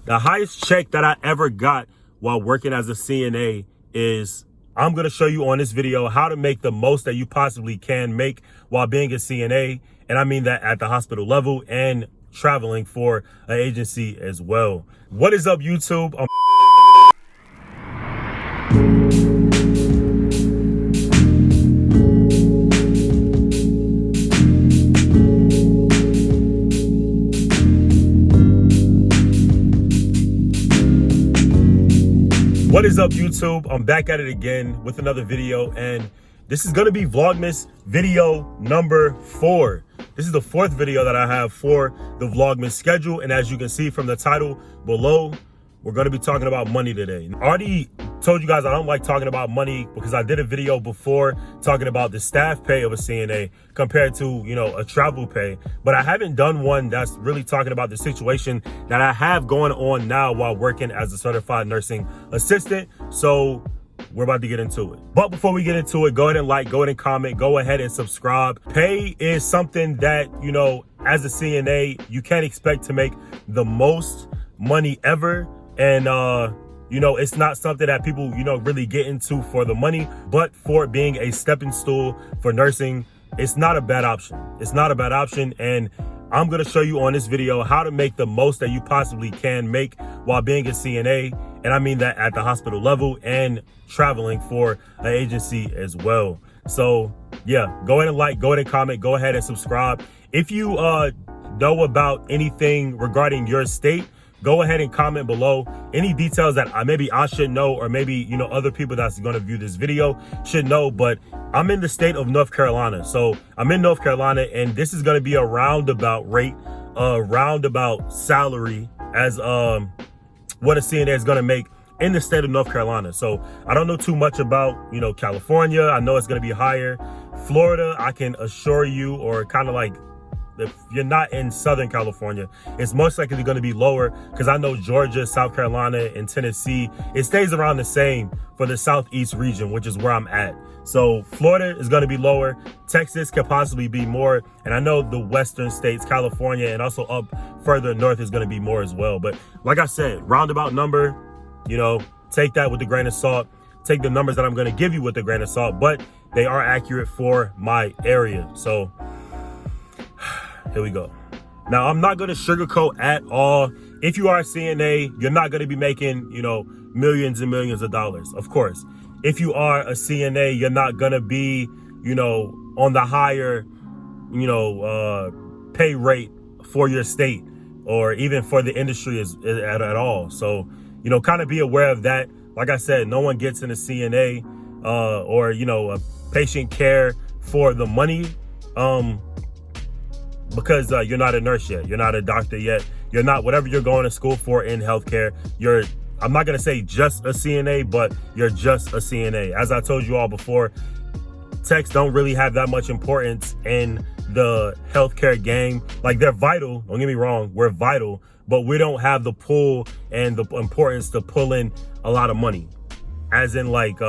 The highest check that I ever got while working as a CNA is, I'm going to show you on this video how to make the most that you possibly can make while being a CNA. And I mean that at the hospital level and traveling for an agency as well. What is up, YouTube? What is up, YouTube? I'm back at it again with another video, and this is going to be Vlogmas video number 4. This is the 4th video that I have for the Vlogmas schedule, and as you can see from the title below, we're going to be talking about money today. I already told you guys I don't like talking about money because I did a video before talking about the staff pay of a CNA compared to, you know, a travel pay. But I haven't done one that's really talking about the situation that I have going on now while working as a certified nursing assistant. So we're about to get into it. But before we get into it, go ahead and like, go ahead and comment, go ahead and subscribe. Pay is something that, you know, as a CNA, you can't expect to make the most money ever. And, you know, it's not something that people, you know, really get into for the money, but for it being a stepping stool for nursing, it's not a bad option. It's not a bad option. And I'm going to show you on this video how to make the most that you possibly can make while being a CNA. And I mean that at the hospital level and traveling for an agency as well. So yeah, go ahead and like, go ahead and comment, go ahead and subscribe. If you know about anything regarding your state, go ahead and comment below any details that maybe I should know, or maybe, you know, other people that's going to view this video should know. But I'm in the state of North Carolina. So I'm in North Carolina, and this is going to be a roundabout rate, roundabout salary as what a CNA is going to make in the state of North Carolina. So I don't know too much about, you know, California. I know it's going to be higher. Florida, I can assure you, or kind of like, if you're not in Southern California, it's most likely going to be lower, because I know Georgia, South Carolina, and Tennessee, it stays around the same for the Southeast region, which is where I'm at. So Florida is going to be lower. Texas could possibly be more. And I know the Western states, California, and also up further north is going to be more as well. But like I said, roundabout number, you know, take that with a grain of salt. Take the numbers that I'm going to give you with a grain of salt, but they are accurate for my area. So here we go. Now, I'm not going to sugarcoat at all. If you are a CNA, you're not going to be making, you know, millions and millions of dollars, of course. If you are a CNA, you're not going to be, you know, on the higher, you know, pay rate for your state or even for the industry at all. So, you know, kind of be aware of that. Like I said, no one gets in a CNA or, you know, a patient care for the money. Because you're not a nurse yet, you're not a doctor yet, you're not whatever you're going to school for in healthcare. You're, I'm not going to say just a CNA, but you're just a CNA. As I told you all before, techs don't really have that much importance in the healthcare game. Like, they're vital, don't get me wrong, we're vital, but we don't have the pull and the importance to pull in a lot of money. As in, like,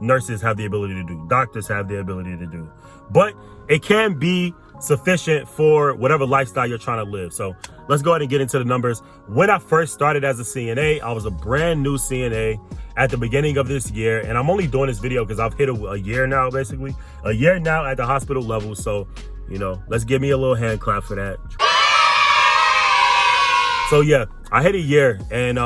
nurses have the ability to do, doctors have the ability to do. But it can be sufficient for whatever lifestyle you're trying to live. So let's go ahead and get into the numbers. When I first started as a CNA, I was a brand new CNA at the beginning of this year. And I'm only doing this video because I've hit a year now, basically. A year now at the hospital level. So, you know, let's give me a little hand clap for that. So yeah, I hit a year. And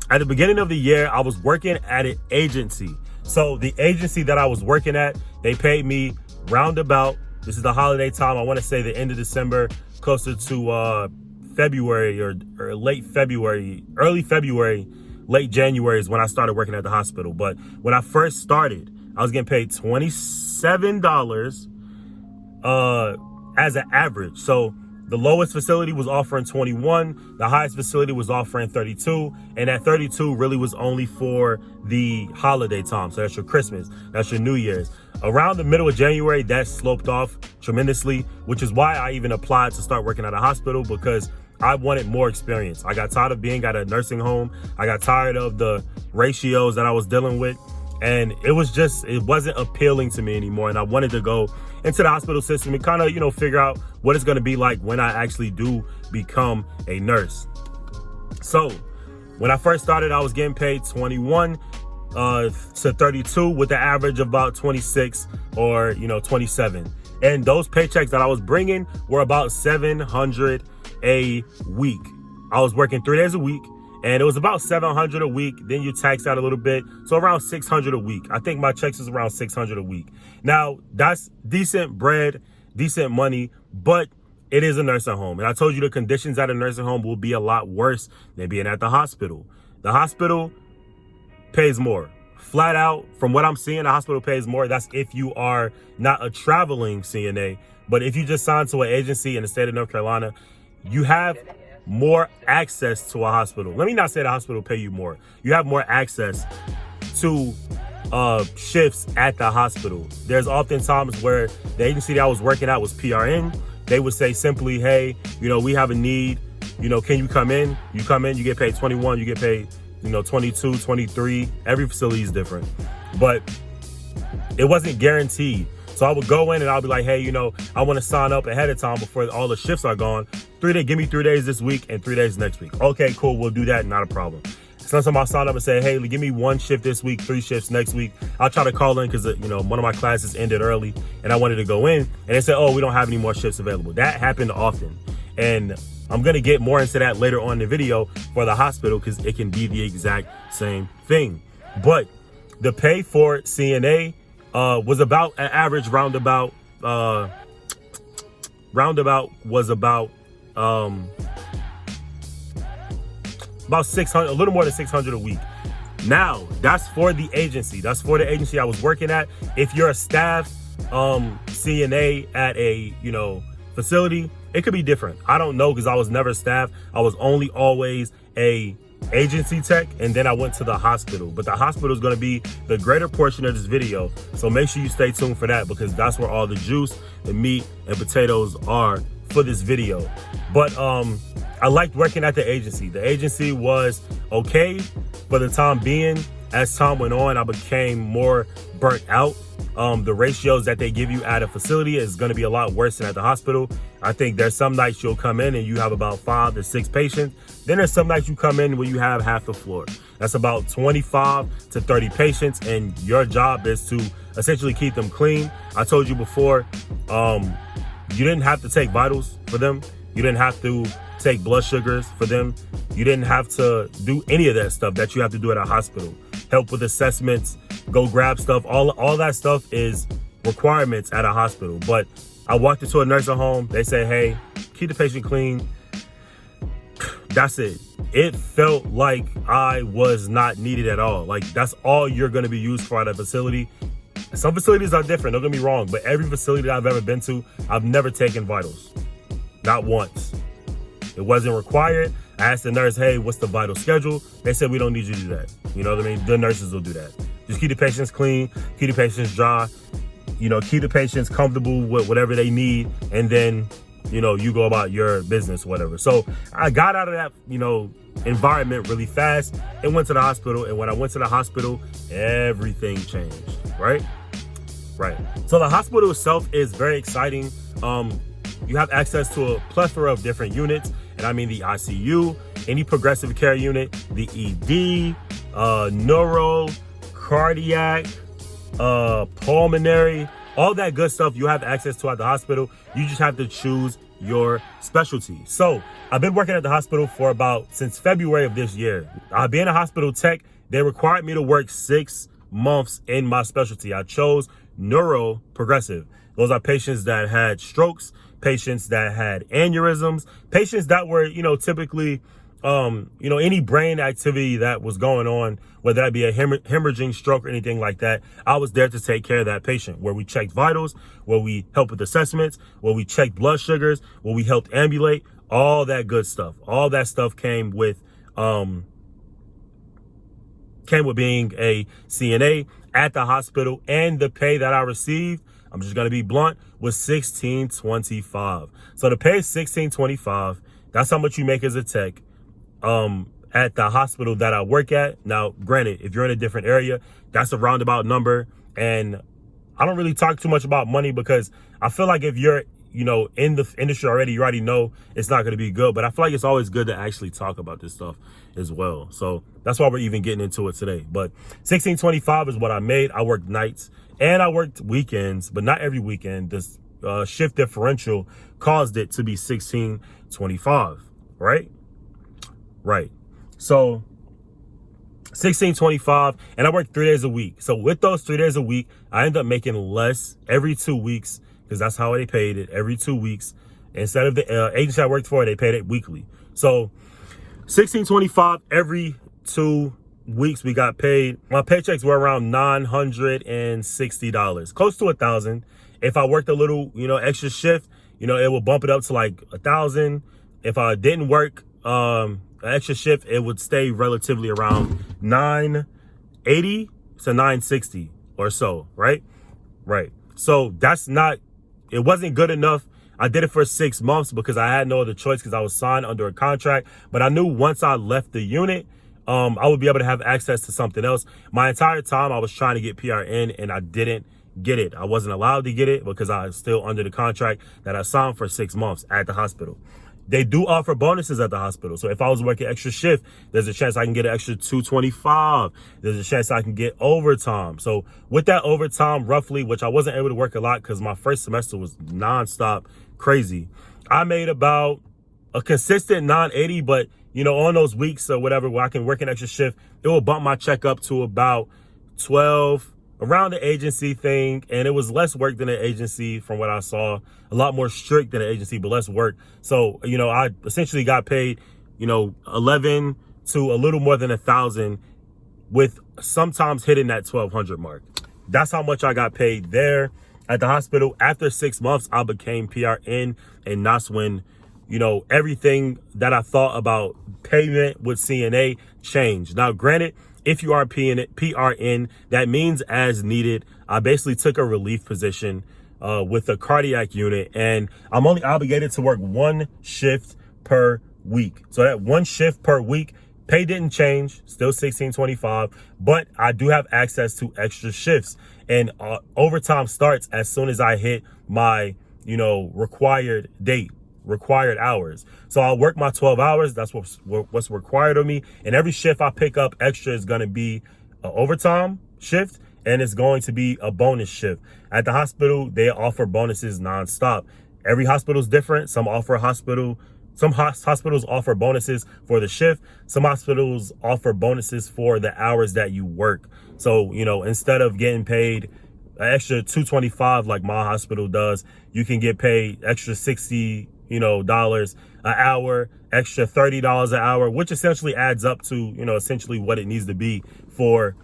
at the beginning of the year, I was working at an agency. So the agency that I was working at, they paid me roundabout, this is the holiday time, I want to say the end of December, closer to February or late February, early February, late January is when I started working at the hospital. But when I first started, I was getting paid $27 as an average. So the lowest facility was offering 21, the highest facility was offering 32, and that 32 really was only for the holiday time. So that's your Christmas, that's your New Year's. Around the middle of January, that sloped off tremendously, which is why I even applied to start working at a hospital, because I wanted more experience. I got tired of being at a nursing home. I got tired of the ratios that I was dealing with. And it wasn't appealing to me anymore. And I wanted to go into the hospital system and kind of, you know, figure out what it's going to be like when I actually do become a nurse. So when I first started, I was getting paid 21 to 32 with the average of about 26 or 27. And those paychecks that I was bringing were about $700 a week. I was working 3 days a week, and it was about $700 a week. Then you tax out a little bit, so around $600 a week. I think my checks is around $600 a week. Now that's decent bread, decent money, but it is a nursing home. And I told you the conditions at a nursing home will be a lot worse than being at the hospital. The hospital pays more. Flat out, from what I'm seeing, the hospital pays more. That's if you are not a traveling CNA. But if you just sign to an agency in the state of North Carolina, you have more access to a hospital. Let me not say the hospital pay you more. You have more access to shifts at the hospital. There's often times where the agency that I was working at was PRN. They would say simply, hey, we have a need, can you come in? You come in, you get paid 21, you get paid, 22, 23. Every facility is different, but it wasn't guaranteed. So I would go in and I'll be like, hey, I want to sign up ahead of time before all the shifts are gone. Give me 3 days this week and 3 days next week. Okay, cool. We'll do that. Not a problem. Sometimes I'll sign up and say, hey, give me 1 shift this week, 3 shifts next week. I'll try to call in because, one of my classes ended early and I wanted to go in. And they said, oh, we don't have any more shifts available. That happened often. And I'm going to get more into that later on in the video for the hospital because it can be the exact same thing. But the pay for CNA was about an average roundabout was about 600, a little more than 600 a week. Now that's for the agency. That's for the agency I was working at. If you're a staff CNA at a facility, it could be different. I don't know because I was never staff. I was only always a agency tech, and then I went to the hospital. But the hospital is going to be the greater portion of this video, so make sure you stay tuned for that because that's where all the juice, the meat, and potatoes are for this video. But I liked working at the agency. The agency was okay for the time being. As time went on, I became more burnt out. The ratios that they give you at a facility is going to be a lot worse than at the hospital. I think there's some nights you'll come in and you have about 5 to 6 patients. Then there's some nights you come in where you have half the floor. That's about 25 to 30 patients, and your job is to essentially keep them clean. I told you before, you didn't have to take vitals for them. You didn't have to take blood sugars for them. You didn't have to do any of that stuff that you have to do at a hospital. Help with assessments, go grab stuff. All that stuff is requirements at a hospital. But I walked into a nursing home. They say, hey, keep the patient clean. That's it. It felt like I was not needed at all. Like, that's all you're going to be used for at a facility. Some facilities are different, don't get me wrong, but every facility that I've ever been to, I've never taken vitals. Not once. It wasn't required. I asked the nurse, hey, what's the vital schedule? They said, we don't need you to do that. You know what I mean? The nurses will do that. Just keep the patients clean, keep the patients dry, keep the patients comfortable with whatever they need, and then, you go about your business, whatever. So I got out of that, environment really fast and went to the hospital. And when I went to the hospital, everything changed, right? Right. So the hospital itself is very exciting. You have access to a plethora of different units. And I mean the ICU, any progressive care unit, the ED, neuro, cardiac, pulmonary, all that good stuff you have access to at the hospital. You just have to choose your specialty. So I've been working at the hospital for since February of this year. Being a hospital tech, they required me to work 6 months in my specialty. I chose neuro progressive. Those are patients that had strokes, patients that had aneurysms, patients that were, typically, any brain activity that was going on, whether that be a hemorrhaging stroke or anything like that. I was there to take care of that patient, where we checked vitals, where we helped with assessments, where we checked blood sugars, where we helped ambulate, all that good stuff. All that stuff came with being a CNA at the hospital, and the pay that I received, I'm just going to be blunt, was $16.25. So the pay is $16.25. That's how much you make as a tech at the hospital that I work at. Now, granted, if you're in a different area, that's a roundabout number. And I don't really talk too much about money because I feel like if you're, you know, in the industry already, you already know it's not going to be good. But I feel like it's always good to actually talk about this stuff as well. So that's why we're even getting into it today. But $16.25 is what I made. I worked nights and I worked weekends, but not every weekend. This shift differential caused it to be $16.25, right? Right. So $16.25, and I worked 3 days a week. So with those 3 days a week, I end up making less every 2 weeks, because that's how they paid it, every 2 weeks. Instead of the agency I worked for, they paid it weekly. So $16.25 every 2 weeks we got paid. My paychecks were around $960, close to $1,000. If I worked a little, you know, extra shift, you know, it would bump it up to like $1,000. If I didn't work an extra shift, it would stay relatively around $980 to $960 or so, right? Right. So that's not, it wasn't good enough. I did it for 6 months because I had no other choice, because I was signed under a contract. But I knew once I left the unit, I would be able to have access to something else. My entire time I was trying to get PRN and I didn't get it. I wasn't allowed to get it because I was still under the contract that I signed for 6 months at the hospital. They do offer bonuses at the hospital. So if I was working extra shift, there's a chance I can get an extra $225. There's a chance I can get overtime. So with that overtime, roughly, which I wasn't able to work a lot because my first semester was nonstop crazy, I made about a consistent $980. But, you know, on those weeks or whatever where I can work an extra shift, it will bump my check up to about 12 around the agency thing. And it was less work than the agency from what I saw. A lot more strict than the agency, but less work. So, you know, I essentially got paid, you know, 11 to a little more than 1,000, with sometimes hitting that 1,200 mark. That's how much I got paid there at the hospital. After 6 months, I became PRN, and that's when, you know, everything that I thought about payment with CNA changed. Now, granted, if you are PRN, that means as needed. I basically took a relief position with a cardiac unit, and I'm only obligated to work 1 shift per week. So that 1 shift per week, pay didn't change, still $16.25, but I do have access to extra shifts, and overtime starts as soon as I hit my, you know, required hours. So I'll work my 12 hours. That's what's required of me. And every shift I pick up extra is going to be an overtime shift, and it's going to be a bonus shift. At the hospital, they offer bonuses nonstop. Every hospital is different. Some hospitals offer bonuses for the shift. Some hospitals offer bonuses for the hours that you work. So, you know, instead of getting paid an extra $225 like my hospital does, you can get paid extra $60 dollars an hour, extra $30 an hour, which essentially adds up to, you know, essentially what it needs to be for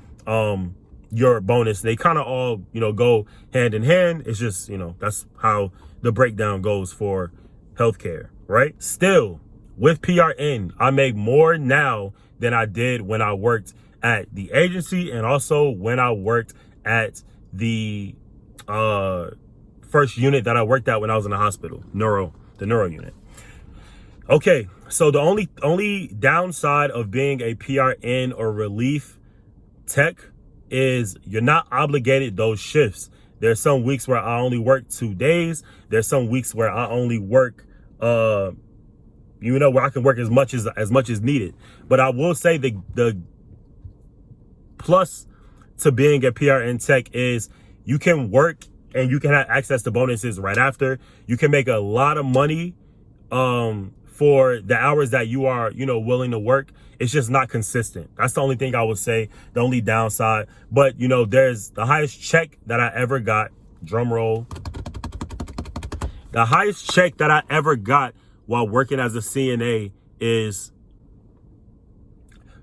your bonus. They kind of all, you know, go hand in hand. It's just, you know, that's how the breakdown goes for healthcare, right? Still, with PRN, I make more now than I did when I worked at the agency, and also when I worked at the first unit that I worked at when I was in the hospital, the neuro unit. Okay, so the only downside of being a PRN or relief tech is you're not obligated those shifts. There's some weeks where I only work 2 days. There's some weeks where I only work, where I can work as much as needed. But I will say the plus to being a PRN tech is you can work and you can have access to bonuses right after. You can make a lot of money for the hours that you are, you know, willing to work. It's just not consistent. That's the only thing I would say, the only downside. But, you know, there's the highest check that I ever got, drum roll. The highest check that I ever got while working as a CNA is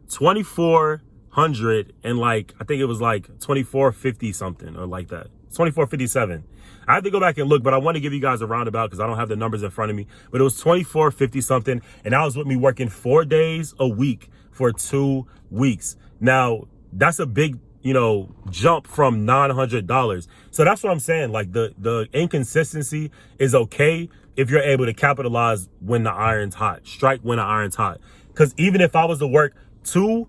$2,400, and like, I think it was like $2,450 something or like that. $2,457. I have to go back and look, but I want to give you guys a roundabout because I don't have the numbers in front of me. But it was $2,450 something, and that was with me working 4 days a week for 2 weeks. Now, that's a big, you know, jump from $900. So that's what I'm saying. Like, the inconsistency is okay if you're able to capitalize when the iron's hot, strike when the iron's hot. Because even if I was to work 2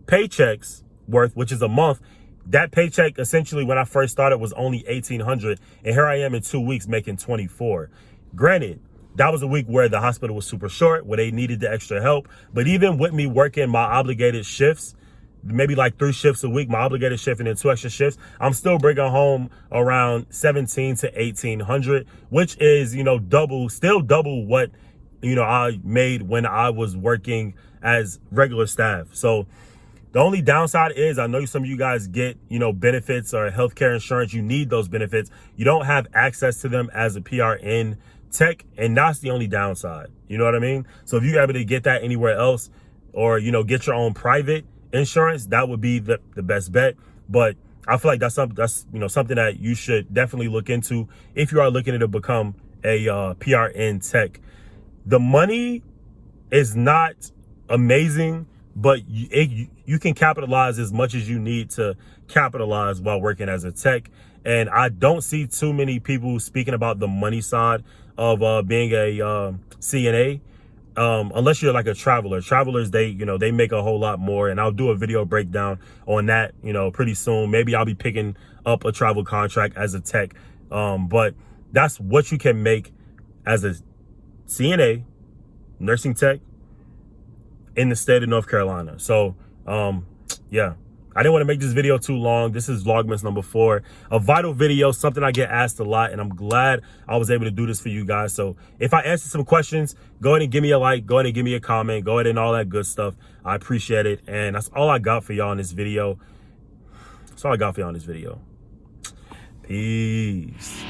paychecks worth, which is a month, that paycheck essentially when I first started was only $1,800, and here I am in 2 weeks making 24. Granted, that was a week where the hospital was super short, where they needed the extra help. But even with me working my obligated shifts, maybe like 3 shifts a week, my obligated shift and then 2 extra shifts, I'm still bringing home around 17 to 1,800, which is, you know, still double what, you know, I made when I was working as regular staff. So the only downside is, I know some of you guys get, you know, benefits or healthcare insurance. You need those benefits. You don't have access to them as a PRN tech, and that's the only downside. You know what I mean? So if you're able to get that anywhere else, or, you know, get your own private insurance, that would be the best bet. But I feel like that's you know, something that you should definitely look into if you are looking to become a PRN tech. The money is not amazing, but you can capitalize as much as you need to capitalize while working as a tech. And I don't see too many people speaking about the money side of being a CNA, unless you're like a traveler. Travelers, they make a whole lot more, and I'll do a video breakdown on that, you know, pretty soon. Maybe I'll be picking up a travel contract as a tech, but that's what you can make as a CNA, nursing tech, in the state of North Carolina. So yeah, I didn't want to make this video too long. This is Vlogmas number 4, a vital video, something I get asked a lot, and I'm glad I was able to do this for you guys. So if I answered some questions, go ahead and give me a like, go ahead and give me a comment, go ahead and all that good stuff. I appreciate it. And that's all I got for y'all in this video. That's all I got for y'all in this video. Peace.